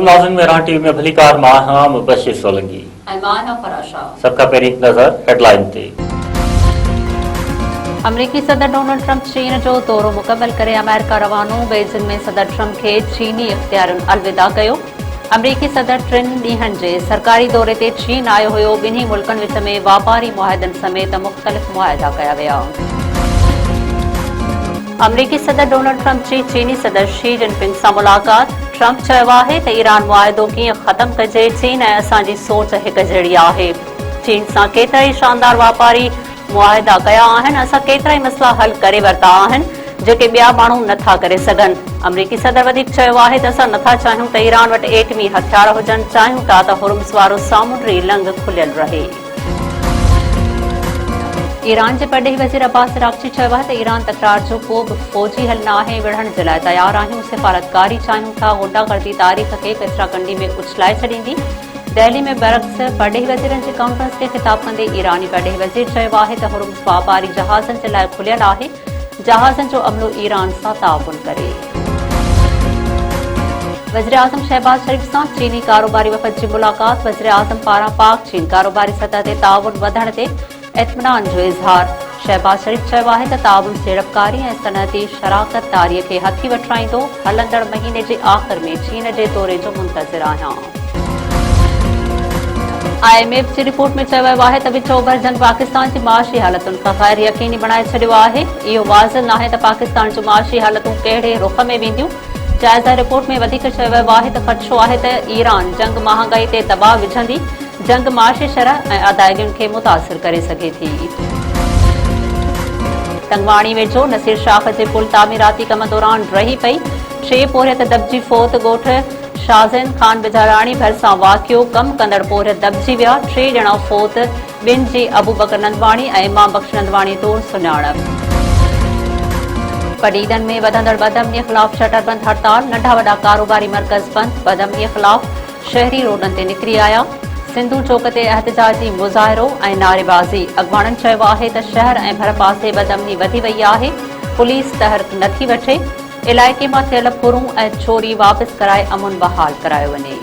नाज़रीन मेहरान टीवी में भलीकार मां मुबशिर सोलंकी सबका पहिरीं नज़र हेडलाइन ते। अमरीकी सदर डोनाल्ड ट्रंप चीन जो दौरो मुकम्मल करे अमेरिका रवानो। बेजिंग में सदर ट्रंप के चीनी इख्तियारनि अलविदा कयो। अमरीकी सदर 3 ॾींहनि जे सरकारी दौरे ते चीन आयो हुयो। ॿिन्ही मुल्कनि विच में वापारी मुआहदनि समेत मुख़्तलिफ़ मुआहदा कया विया। अमरीकी सदर डोनाल्ड ट्रंप जी चीनी सदर शी जिनपिंग सां मुलाक़ात। ट्रंप चयो आहे त ईरान मुआहिदो कीअं ख़त्म कजे। चीन ऐं असांजी सोच हिक जहिड़ी आहे। चीन सां केतिरा ई शानदार वापारी मुआहिदा कया आहिनि। असां केतिरा ई मसइला हल करे वरिता आहिनि जेके ॿिया माण्हू नथा करे सघनि। अमरीकी सदर वधीक चयो आहे त असां नथा चाहियूं त ईरान वटि एटमी हथियार हुजनि। चाहियूं था त हुर्मुज़ वारो सामुंडी लंघ खुलियल रहे। ईरान जे परॾेही वज़ीर अब्बास अराग़ची चयो आहे त ईरान तकरार जो को बि फ़ौजी हल न आहे। विढ़ण जे लाइ तयार आहियूं। सिफ़ारतकारी चाहियूं था। गुंडागर्दी तारीख़ खे कचराकंडी में उछलाए छॾींदी। दिल्ली में बरक्स परॾेही वज़ीरनि जी कॉन्फ्रेंस खे ख़िताब कंदे ईरानी परॾेही वज़ीर चयो आहे त हुर्मुज़ वापारी जहाज़नि जे लाइ खुलियल आहे। जहाज़नि जो अमलो ईरान सां ताउन करे। वज़ीर आज़म शहबाज शरीफ़ सां चीनी कारोबारी वफ़द जी मुलाक़ात। वज़ीर आज़म पारां पाक चीन कारोबारी सतह ते ताउन वधण ते इत्मिनान जो इज़हार। शहबाज शरीफ़ चयो आहे त ताउन सीड़पकारी ऐं सनअती शराकतदारीअ खे हथी वठाईंदो। हलंदड़ महीने जे आख़िर में चीन जे दौरे जो मुंतज़िर आहियां। IMF जी रिपोर्ट में चयो वियो आहे त विच ओभर जंग पाकिस्तान जी माशी हालतुनि खां ग़ैर यकीनी बणाए छॾियो आहे। इहो वाज़िह नाहे त पाकिस्तान जूं माशी हालतूं कहिड़े रुख़ में वेंदियूं। जाइज़ा रिपोर्ट में वधीक चयो वियो आहे त ख़दशो आहे त ईरान जंग महांगाई ते दबाव विझंदी। जंग माशी शरह ऐं अदायगियुनि खे मुतासिर करे सघे थी। तंगवाणी वेझो नसीर शाख जे पुल तामीराती कम दौरान रही पई। 3 पोरियत दॿिजी फोत। ॻोठ शाज़ैन ख़ान बिजाराणी भरिसां वाक़ियो। कम कंदड़ पोरियत दॿिजी विया। 3 ॼणा फोत। 2 जी अबू बकर नंदवाणी ऐं इमाम बख्श नंदवाणी तौरु सुञाणप। पडीदन में वधंदड़ बदअमनीअ ख़िलाफ़ शटरबंद हड़ताल। नंढा वॾा कारोबारी मर्कज़ बंद। बदअमनीअ ख़िलाफ़ शहरी रोडनि ते निकिरी आया। सिंधू चौक ते एहतजाजी मुज़ाहिरो ऐं नारेबाज़ी। अॻवाणनि चयो आहे त शहर ऐं भर पासे बदअमनी वधी वई आहे। पुलिस तहरीक नथी वठे। इलाइक़े मां थियल फुरूं ऐं चोरी वापसि कराए अमुन बहाल करायो वञे।